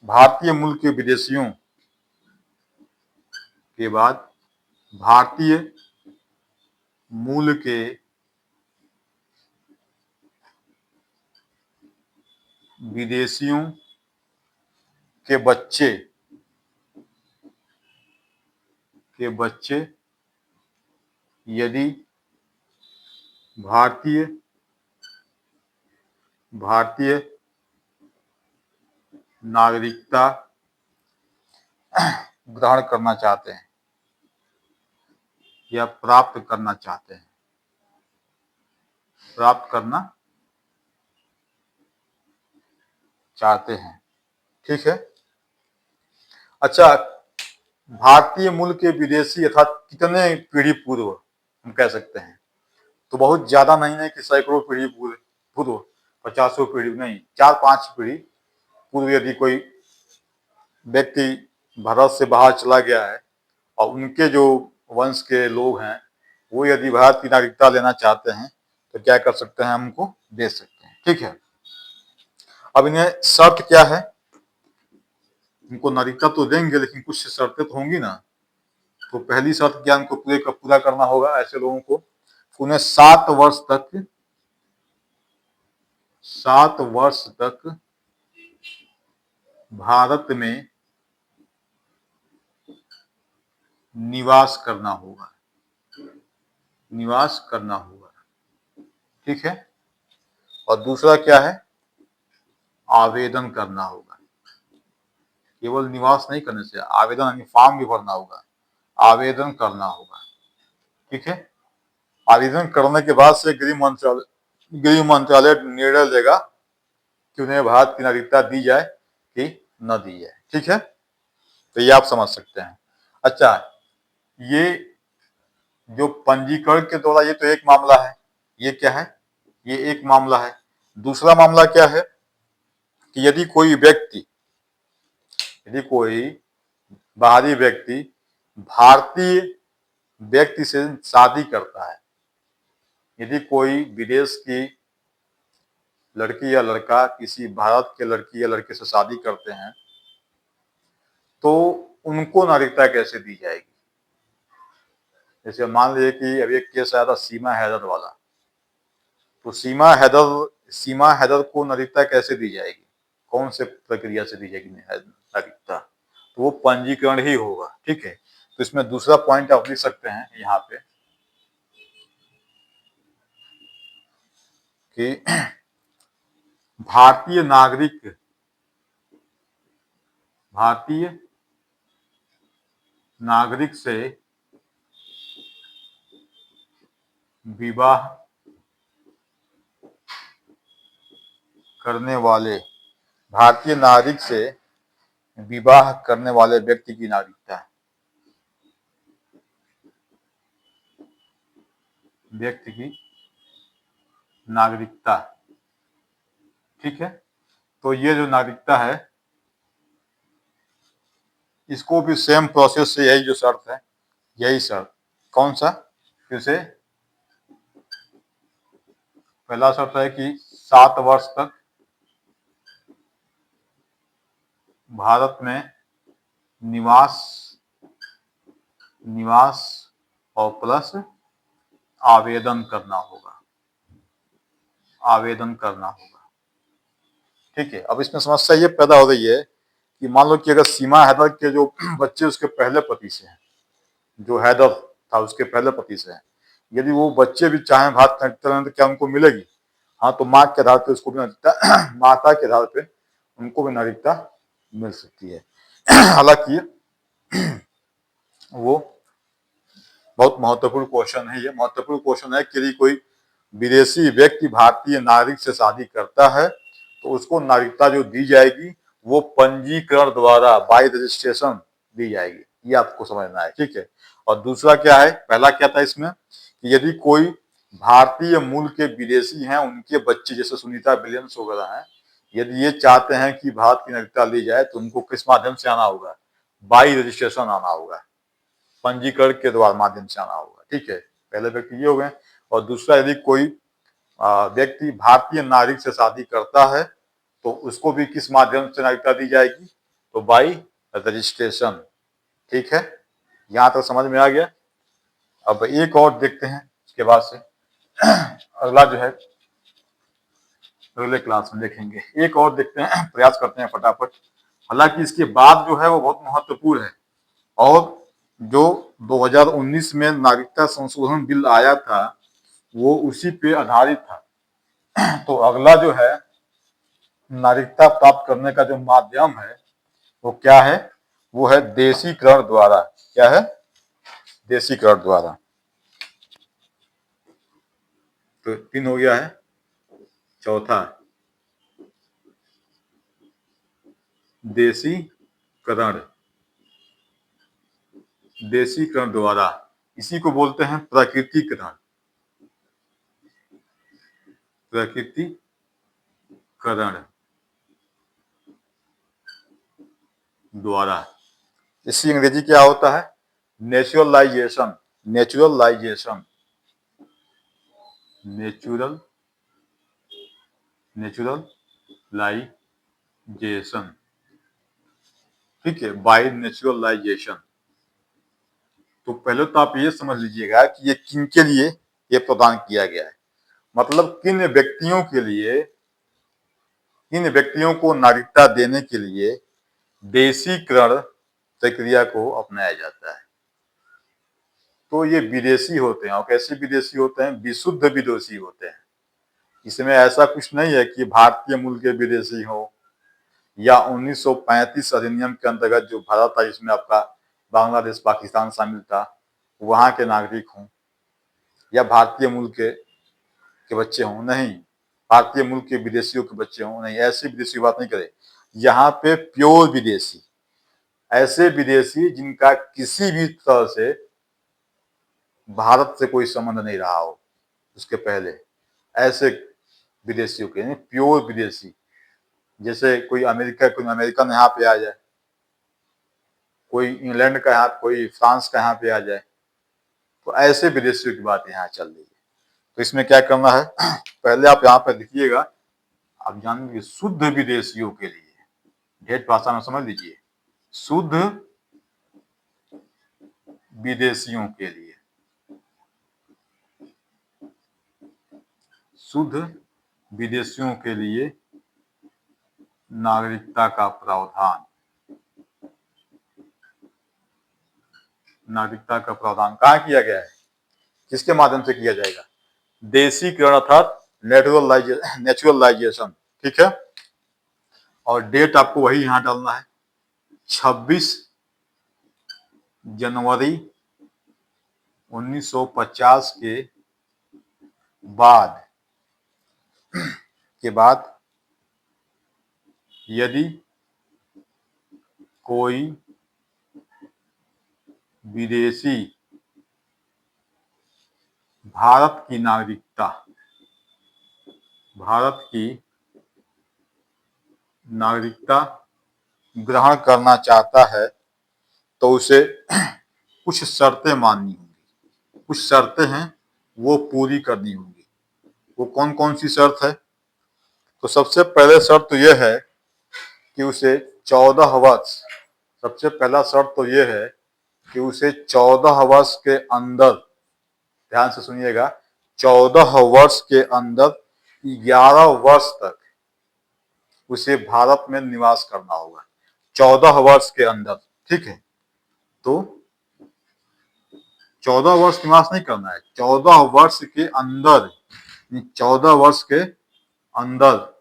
भारतीय मूल के विदेशियों के बाद भारतीय मूल के विदेशियों के बच्चे यदि भारतीय नागरिकता ग्रहण करना चाहते हैं या प्राप्त करना चाहते हैं, ठीक है। अच्छा, भारतीय मूल के विदेशी अर्थात कितने पीढ़ी पूर्व हम कह सकते हैं, तो बहुत ज्यादा नहीं है कि सैकड़ों पीढ़ी पूर्व, 50 पीढ़ी नहीं, 4-5 पीढ़ी पूर्व यदि कोई व्यक्ति भारत से बाहर चला गया है और उनके जो वंश के लोग हैं वो यदि भारत की नागरिकता लेना चाहते हैं तो क्या कर सकते हैं, हमको दे सकते हैं, ठीक है। अब इन्हें शर्त क्या है, उनको नागरिकता तो देंगे लेकिन कुछ शर्तें तो होंगी ना। तो पहली शर्त क्या उनको पूरा करना होगा, ऐसे लोगों को उन्हें 7 वर्ष तक भारत में निवास करना होगा, ठीक है। और दूसरा क्या है, आवेदन करना होगा। केवल निवास नहीं करने से, आवेदन यानी फॉर्म भी भरना होगा, आवेदन करना होगा, ठीक है। आवेदन करने के बाद से गृह मंत्रालय निर्णय लेगा कि उन्हें भारत की नागरिकता दी जाए कि न दी जाए, ठीक है। तो ये आप समझ सकते हैं। अच्छा, ये जो पंजीकरण के द्वारा, ये तो एक मामला है, ये क्या है, ये एक मामला है। दूसरा मामला क्या है कि यदि कोई बाहरी व्यक्ति भारतीय व्यक्ति से शादी करता है, यदि कोई विदेश की लड़की या लड़का किसी भारत के लड़की या लड़के से शादी करते हैं, तो उनको नागरिकता कैसे दी जाएगी। जैसे मान लीजिए कि अभी एक केस आया था सीमा हैदर वाला, तो सीमा हैदर को नागरिकता कैसे दी जाएगी, कौन से प्रक्रिया से दी जाएगी नागरिकता, तो वो पंजीकरण ही होगा, ठीक है। तो इसमें दूसरा पॉइंट आप लिख सकते हैं यहाँ पे कि भारतीय नागरिक से विवाह करने वाले व्यक्ति की नागरिकता ठीक है। तो ये जो नागरिकता है, इसको भी सेम प्रोसेस से, यही जो शर्त है, यही शर्त, कौन सा, फिर से पहला शर्त है कि 7 वर्ष तक भारत में निवास और प्लस आवेदन करना होगा, ठीक है। अब इसमें समस्या ये पैदा हो रही है कि मान लो कि अगर सीमा हैदर के जो बच्चे उसके पहले पति से हैं, जो हैदर था उसके पहले पति से हैं, यदि वो बच्चे भी चाहें भारत में तो क्या उनको मिलेगी, हाँ, तो माँ के आधार पे उसको भी नागरिकता माता के आधार पे उनको भी नागरिकता मिल सकती है। हालांकि वो बहुत महत्वपूर्ण क्वेश्चन है, ये महत्वपूर्ण क्वेश्चन है कि यदि कोई विदेशी व्यक्ति भारतीय नागरिक से शादी करता है तो उसको नागरिकता जो दी जाएगी वो पंजीकरण द्वारा, बाय रजिस्ट्रेशन दी जाएगी, ये आपको समझना है, ठीक है। और दूसरा क्या है, पहला क्या था इसमें कि यदि कोई भारतीय मूल के विदेशी हैं, उनके बच्चे जैसे सुनीता विलियम्स वगैरह हैं, यदि ये चाहते हैं कि भारत की नागरिकता ली जाए तो उनको किस माध्यम से आना होगा, बाई रजिस्ट्रेशन आना होगा, पंजीकरण के द्वारा माध्यम से आना होगा, ठीक है। पहले व्यक्ति ये हो गए। और दूसरा, यदि कोई व्यक्ति भारतीय नागरिक से शादी करता है तो उसको भी किस माध्यम से नागरिकता दी जाएगी, तो बाई रजिस्ट्रेशन, ठीक है। यहां तक समझ में आ गया। अब एक और देखते हैं, इसके बाद से अगला जो है अगले क्लास में देखेंगे, एक और देखते हैं, प्रयास करते हैं फटाफट। हालांकि इसके बाद जो है वो बहुत महत्वपूर्ण है, और जो 2019 में नागरिकता संशोधन बिल आया था वो उसी पे आधारित था। तो अगला जो है नागरिकता प्राप्त करने का जो माध्यम है वो क्या है, वो है देशीकरण द्वारा। क्या है, देशीकरण द्वारा। तो 3 हो गया है। चौथा, देशीकरण द्वारा, इसी को बोलते हैं प्रकृतिकरण द्वारा। इसकी अंग्रेजी क्या होता है, नेचुरलाइजेशन, नेचुरलाइजेशन, ठीक है, बाय नेचुरलाइजेशन। तो पहले तो आप ये समझ लीजिएगा कि ये किनके लिए ये प्रदान किया गया है, मतलब किन व्यक्तियों को नागरिकता देने के लिए देशीकरण प्रक्रिया को अपनाया जाता है। तो ये विदेशी होते हैं, और कैसे विदेशी होते हैं? विशुद्ध विदेशी होते हैं। इसमें ऐसा कुछ नहीं है कि भारतीय मूल के विदेशी हो, या 1935 अधिनियम के अंतर्गत जो भारत था जिसमें आपका बांग्लादेश पाकिस्तान शामिल था, वहां के नागरिक हों, या भारतीय मूल के बच्चे हों, नहीं, भारतीय मूल के विदेशियों के बच्चे हों, नहीं, ऐसे विदेशी की बात नहीं करें। यहाँ पे प्योर विदेशी, ऐसे विदेशी जिनका किसी भी तरह से भारत से कोई संबंध नहीं रहा हो उसके पहले, ऐसे विदेशियों के, प्योर विदेशी। जैसे कोई अमेरिकन यहाँ पे आ जाए, कोई इंग्लैंड का यहाँ, कोई फ्रांस का यहाँ पे आ जाए, तो ऐसे विदेशियों की बात यहाँ चल रही है। तो इसमें क्या करना है, पहले आप यहाँ पर लिखिएगा, आप जानेंगे शुद्ध विदेशियों के लिए, ठेठ भाषा में समझ लीजिए, शुद्ध विदेशियों के लिए, शुद्ध विदेशियों के लिए नागरिकता का प्रावधान, नागरिकता का प्रावधान कहाँ किया गया है, किसके माध्यम से किया जाएगा? देशीकरण अर्थात नेचुरलाइजेशन, ठीक है। और डेट आपको वही यहां डालना है, 26 जनवरी 1950 के बाद यदि कोई विदेशी भारत की नागरिकता ग्रहण करना चाहता है तो उसे कुछ शर्तें माननी होंगी, कुछ शर्तें हैं वो पूरी करनी होंगी। वो कौन कौन सी शर्त है? तो सबसे पहले शर्त तो यह है कि उसे 14 वर्ष, सबसे पहला शर्त तो यह है कि उसे 14 वर्ष के अंदर, ध्यान से सुनिएगा, 14 वर्ष के अंदर 11 वर्ष तक उसे भारत में निवास करना होगा, 14 वर्ष के अंदर, ठीक है। तो 14 वर्ष निवास नहीं करना है, 14 वर्ष के अंदर, 14 वर्ष के अंदर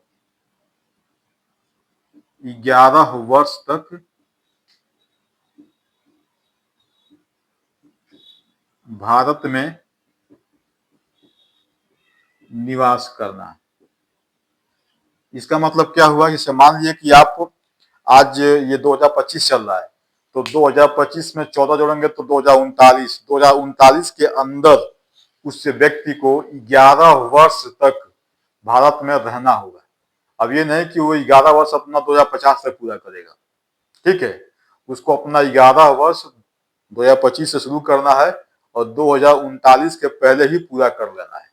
11 वर्ष तक भारत में निवास करना है। इसका मतलब क्या हुआ? जैसे मान लीजिए कि आप आज ये 2025 चल रहा है, तो 2025 में 14 जोड़ेंगे तो 2039 के अंदर उस व्यक्ति को 11 वर्ष तक भारत में रहना होगा। अब ये नहीं कि वो 11 वर्ष अपना 2050 तक पूरा करेगा, ठीक है, उसको अपना 11 वर्ष 2025 से शुरू करना है और 2039 के पहले ही पूरा कर लेना है,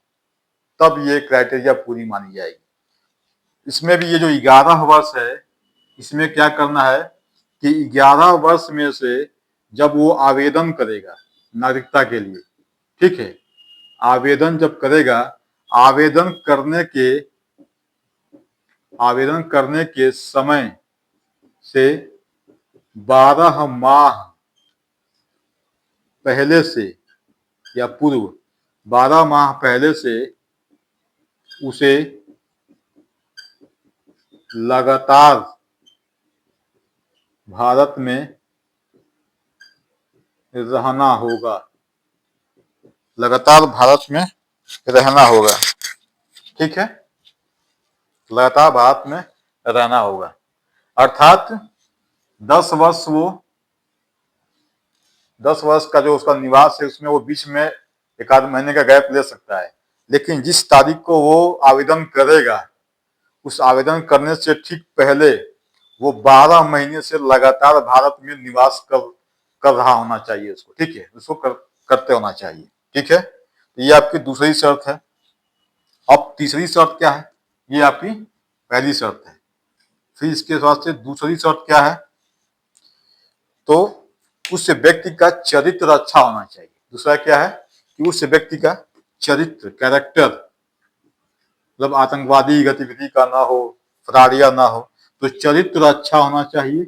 तब ये क्राइटेरिया पूरी मानी जाएगी। इसमें भी ये जो 11 वर्ष है, इसमें क्या करना है कि 11 वर्ष में से जब वो आवेदन करेगा नागरिकता के लिए, ठीक है, आवेदन जब करेगा, आवेदन करने के समय से 12 माह पहले से या पूर्व, 12 माह पहले से उसे लगातार भारत में रहना होगा, लगातार भारत में रहना होगा, ठीक है, लगातार भारत में रहना होगा। अर्थात 10 वर्ष का जो उसका निवास है उसमें वो बीच में एक आध महीने का गैप ले सकता है, लेकिन जिस तारीख को वो आवेदन करेगा, उस आवेदन करने से ठीक पहले वो 12 महीने से लगातार भारत में निवास कर रहा होना चाहिए उसको, ठीक है, उसको करते होना चाहिए, ठीक है। तो ये आपकी दूसरी शर्त है। अब तीसरी शर्त क्या है? ये आपकी पहली शर्त है। फिर इसके बाद से दूसरी शर्त क्या है? तो उस व्यक्ति का चरित्र अच्छा होना चाहिए। दूसरा क्या है कि उस व्यक्ति का चरित्र, कैरेक्टर, मतलब आतंकवादी गतिविधि का ना हो, फरारिया ना हो, तो चरित्र अच्छा होना चाहिए।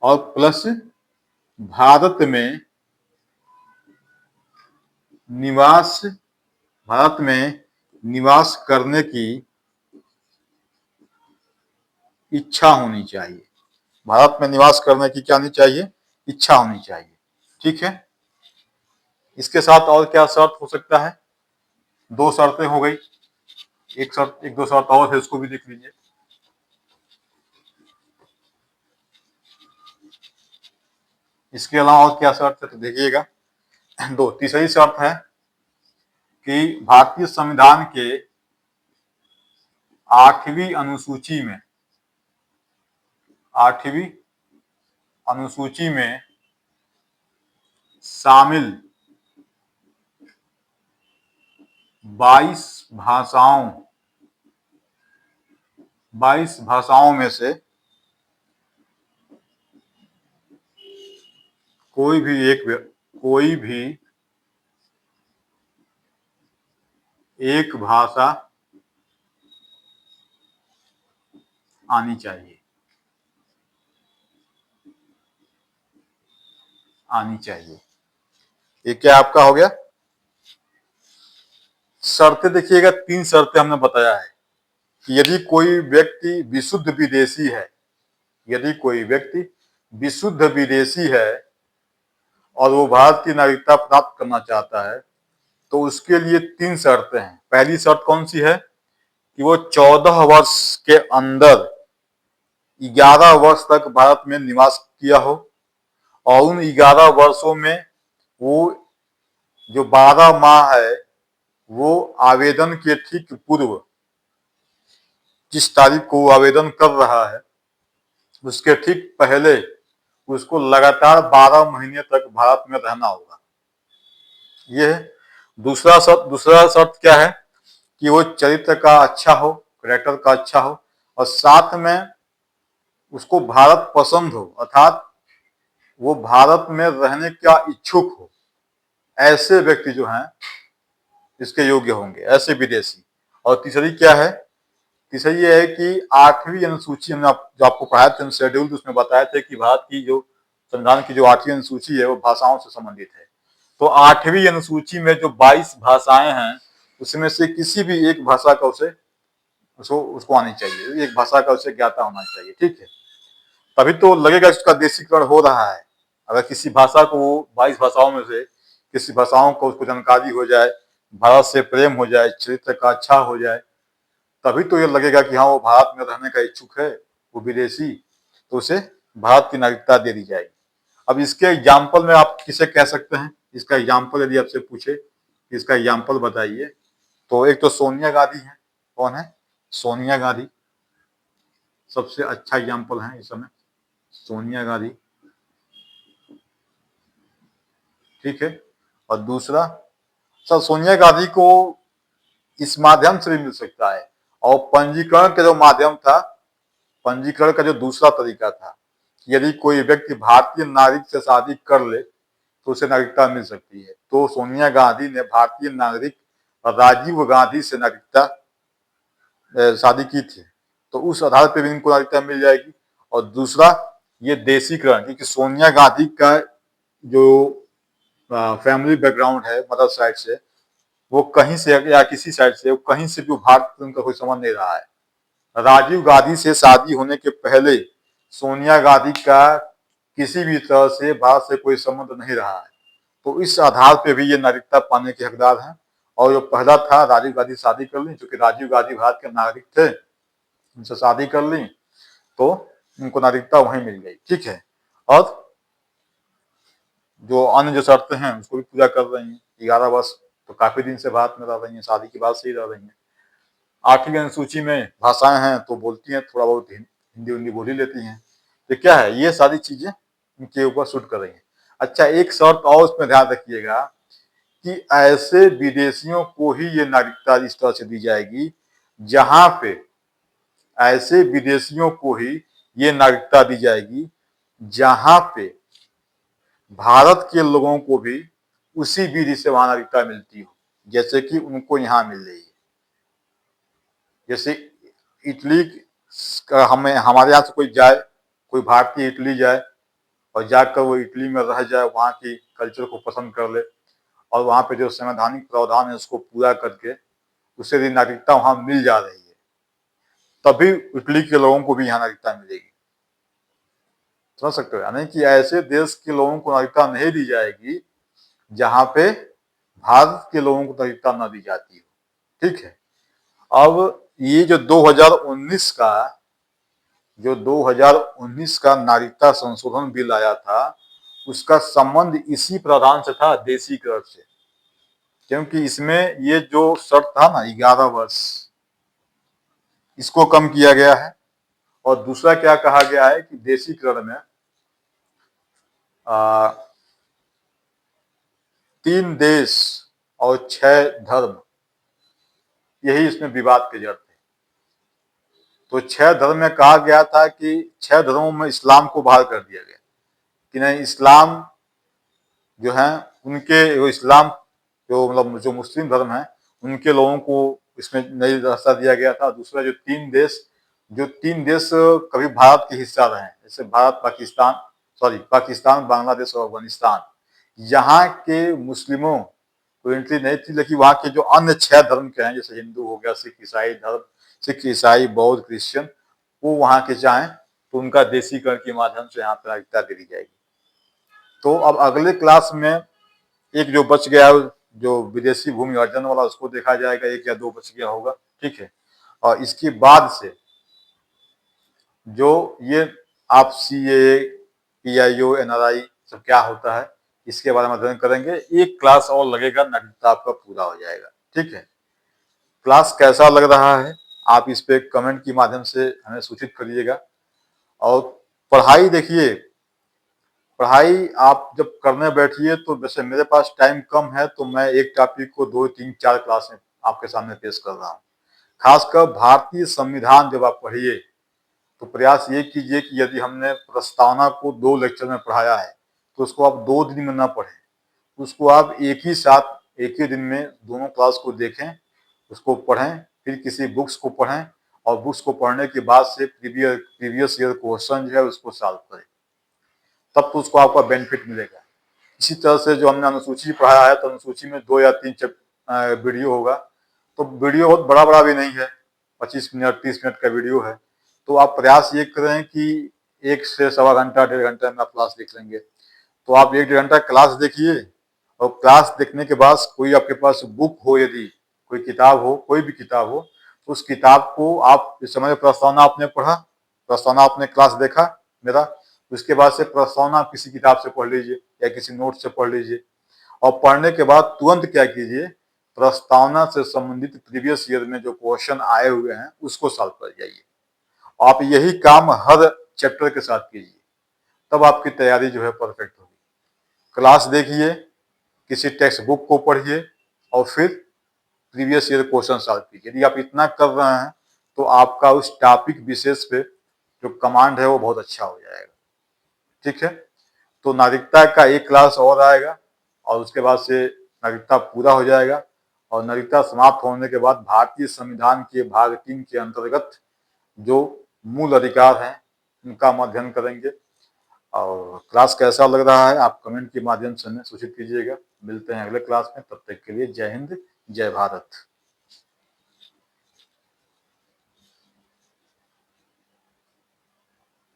और प्लस भारत में निवास भारत में निवास करने की इच्छा होनी चाहिए। भारत में निवास करने की क्या होनी चाहिए? इच्छा होनी चाहिए। ठीक है, इसके साथ और क्या शर्त हो सकता है? दो शर्तें हो गई, एक दो शर्त और है, उसको भी देख लीजिए। इसके अलावा और क्या शर्त है तो देखिएगा। दो तीसरी शर्त है कि भारतीय संविधान के 8वीं अनुसूची में 8वीं अनुसूची में शामिल 22 भाषाओं 22 भाषाओं में से कोई भी एक भाषा आनी चाहिए। ये क्या आपका हो गया? शर्तें देखिएगा, 3 शर्तें हमने बताया है कि यदि कोई व्यक्ति विशुद्ध विदेशी है, यदि कोई व्यक्ति विशुद्ध विदेशी है और वो भारत की नागरिकता प्राप्त करना चाहता है, तो उसके लिए 3 शर्तें हैं। पहली शर्त कौन सी है कि वो 14 वर्ष के अंदर 11 वर्ष तक भारत में निवास किया हो और उन 11 वर्षों में वो जो 12 माह है वो आवेदन के ठीक पूर्व, जिस तारीख को वो आवेदन कर रहा है उसके ठीक पहले उसको लगातार 12 महीने तक भारत में रहना होगा। ये है। दूसरा शर्त क्या है कि वो चरित्र का अच्छा हो, कैरेक्टर का अच्छा हो और साथ में उसको भारत पसंद हो, अर्थात वो भारत में रहने का इच्छुक हो। ऐसे व्यक्ति जो हैं इसके योग्य होंगे, ऐसे विदेशी। और तीसरी क्या है? तीसरी ये है कि 8वीं अनुसूची हमने जो आपको पढ़ाया थे शेड्यूल, उसमें बताए थे कि भारत की जो संविधान की जो 8वीं अनुसूची है वो भाषाओं से संबंधित है। तो 8वीं अनुसूची में जो 22 भाषाएं हैं उसमें से किसी भी एक भाषा का उसको आनी चाहिए, एक भाषा का उसे ज्ञाता होना चाहिए। ठीक है, तभी तो लगेगा उसका देशीकरण हो रहा है। अगर किसी भाषा को 22 भाषाओं में से किसी भाषाओं को उसको जानकारी हो जाए, भारत से प्रेम हो जाए, चरित्र का अच्छा हो जाए, तभी तो ये लगेगा कि हाँ वो भारत में रहने का इच्छुक है, वो विदेशी, तो उसे भारत की नागरिकता दे दी जाएगी। अब इसके एग्जाम्पल में आप किसे कह सकते हैं? इसका एग्जाम्पल यदि आपसे पूछे कि इसका एग्जाम्पल बताइए, तो एक तो सोनिया गांधी है। कौन है? सोनिया गांधी सबसे अच्छा एग्जाम्पल है इस समय, सोनिया गांधी। ठीक है, और दूसरा सर सोनिया गांधी को इस माध्यम से भी मिल सकता है, और पंजीकरण का जो माध्यम था, पंजीकरण का जो दूसरा तरीका था, यदि कोई व्यक्ति भारतीय नागरिक से शादी कर ले तो उसे नागरिकता मिल सकती है। तो सोनिया गांधी ने भारतीय नागरिक राजीव गांधी से नागरिकता शादी की थी, तो उस आधार पर भी इनको नागरिकता मिल जाएगी। और दूसरा ये देशीकरण, क्योंकि सोनिया गांधी का जो फैमिली बैकग्राउंड है मदर साइड से, वो कहीं से या किसी साइड से, वो कहीं से भी भारत से उनका कोई संबंध नहीं रहा है। राजीव गांधी से शादी होने के पहले सोनिया गांधी का किसी भी तरह से भारत से कोई संबंध नहीं रहा है, तो इस आधार पे भी ये नागरिकता पाने के हकदार हैं। और जो पहला था राजीव गांधी शादी कर ली, क्योंकि राजीव गांधी भारत के नागरिक थे, उनसे शादी कर ली तो उनको नागरिकता वहीं मिल गई। ठीक है, और जो अन्य जो शर्तें हैं उसको भी पूरा कर रही हैं। 11 वर्ष तो काफी दिन से भारत में रह रही हैं, शादी के बाद से ही रह रही हैं। 8वीं अनुसूची में भाषाएं हैं तो बोलती हैं, थोड़ा बहुत हिंदी उंदी बोल ही लेती हैं। तो क्या है, ये सारी चीजें इनके ऊपर शूट कर रही हैं। अच्छा, एक शर्त और उसमें ध्यान रखिएगा कि ऐसे विदेशियों को ही ये नागरिकता इस तरह से दी जाएगी, जहां पे ऐसे विदेशियों को ही ये नागरिकता दी जाएगी जहां पे भारत के लोगों को भी उसी विधि से वहां नागरिकता मिलती हो जैसे कि उनको यहाँ मिल रही है। जैसे इटली हमें हमारे यहाँ से कोई जाए, कोई भारतीय इटली जाए और जाकर वो इटली में रह जाए, वहाँ की कल्चर को पसंद कर ले और वहाँ पे जो संवैधानिक प्रावधान है उसको पूरा करके उसे भी नागरिकता वहाँ मिल जा रही है, तभी इटली के लोगों को भी यहाँ नागरिकता मिलेगी। समझ सकते हो? यानी कि ऐसे देश के लोगों को नागरिकता नहीं दी जाएगी जहाँ पे भारत के लोगों को नागरिकता न दी जाती हो। ठीक है। अब ये जो 2019 का नागरिकता संशोधन बिल आया था, उसका संबंध इसी प्रावधान से था, देशीकरण से। क्योंकि इसमें ये जो शर्त था ना 11 वर्ष, इसको कम किया गया है। और दूसरा क्या कहा गया है कि देशीकरण में 3 देश और 6 धर्म, यही इसमें विवाद के जड़ थे। तो 6 धर्म में कहा गया था कि 6 धर्मों में इस्लाम को बाहर कर दिया गया कि नहीं, इस्लाम जो है उनके, जो इस्लाम जो मतलब जो मुस्लिम धर्म है उनके लोगों को इसमें नहीं रास्ता दिया गया था। दूसरा जो 3 देश, कभी भारत के हिस्सा रहे हैं, जैसे भारत पाकिस्तान बांग्लादेश और अफगानिस्तान, यहाँ के मुस्लिमों को एंट्री नहीं थी, लेकिन वहाँ के जो अन्य 6 धर्म के हैं, जैसे हिंदू हो गया, सिख ईसाई बौद्ध क्रिश्चियन, वो वहाँ के चाहें तो उनका देशीकरण के माध्यम से यहाँ पर नागरिकता दे दी जाएगी। तो अब अगले क्लास में एक जो बच गया है, जो विदेशी भूमि अर्जन वाला, उसको देखा जाएगा, 1 या 2 बच गया होगा। ठीक है। और इसके बाद से जो ये आप CAA, PIO, NRI सब क्या होता है, इसके बारे में अध्ययन करेंगे। एक क्लास और लगेगा, नागरिकता आपका पूरा हो जाएगा। ठीक है। क्लास कैसा लग रहा है आप इस पे कमेंट के माध्यम से हमें सूचित करिएगा। और पढ़ाई देखिए, पढ़ाई आप जब करने बैठिए तो वैसे मेरे पास टाइम कम है, तो मैं एक टॉपिक को 2, 3, 4 क्लास में आपके सामने पेश कर रहा हूँ। खासकर भारतीय संविधान जब आप पढ़िए तो प्रयास ये कीजिए कि यदि हमने प्रस्तावना को 2 लेक्चर में पढ़ाया है तो उसको आप 2 दिन में ना पढ़ें, उसको आप एक ही साथ एक ही दिन में दोनों क्लास को देखें, उसको पढ़ें, फिर किसी बुक्स को पढ़ें और बुक्स को पढ़ने के बाद से प्रीवियस ईयर क्वेश्चन जो है उसको सॉल्व करें, तब तो उसको आपका बेनिफिट मिलेगा। इसी तरह से जो हमने अनुसूची पढ़ाया है, तो अनुसूची में 2 या 3 वीडियो होगा, तो वीडियो बहुत बड़ा बड़ा भी नहीं है, 25 मिनट 30 मिनट का वीडियो है। तो आप प्रयास ये करें कि 1 से सवा घंटा 1.5 घंटा में आप क्लास देख लेंगे। तो आप 1 1.5 घंटा क्लास देखिए, और क्लास देखने के बाद कोई आपके पास बुक हो, यदि कोई किताब हो, कोई भी किताब हो, तो उस किताब को आप, इस समय प्रस्तावना आपने पढ़ा, प्रस्तावना आपने क्लास देखा मेरा, उसके बाद से प्रस्तावना किसी किताब से पढ़ लीजिए या किसी नोट से पढ़ लीजिए। और पढ़ने के बाद तुरंत क्या कीजिए, प्रस्तावना से संबंधित प्रीवियस ईयर में जो क्वेश्चन आए हुए हैं उसको सॉल्व कर जाइए। आप यही काम हर चैप्टर के साथ कीजिए, तब आपकी तैयारी जो है परफेक्ट होगी। क्लास देखिए, किसी टेक्स्ट बुक को पढ़िए और फिर प्रीवियस ईयर क्वेश्चन सॉल्व कीजिए। यदि आप इतना कर रहे हैं तो आपका उस टॉपिक विशेष पे जो कमांड है वो बहुत अच्छा हो जाएगा। ठीक है। तो नागरिकता का एक क्लास और आएगा और उसके बाद से नागरिकता पूरा हो जाएगा। और नागरिकता समाप्त होने के बाद भारतीय संविधान के भाग 3 के अंतर्गत जो मूल अधिकार हैं उनका हम अध्ययन करेंगे। और क्लास कैसा लग रहा है आप कमेंट के माध्यम से हमें सूचित कीजिएगा। मिलते हैं अगले क्लास में, तब तक के लिए जय हिंद, जय भारत।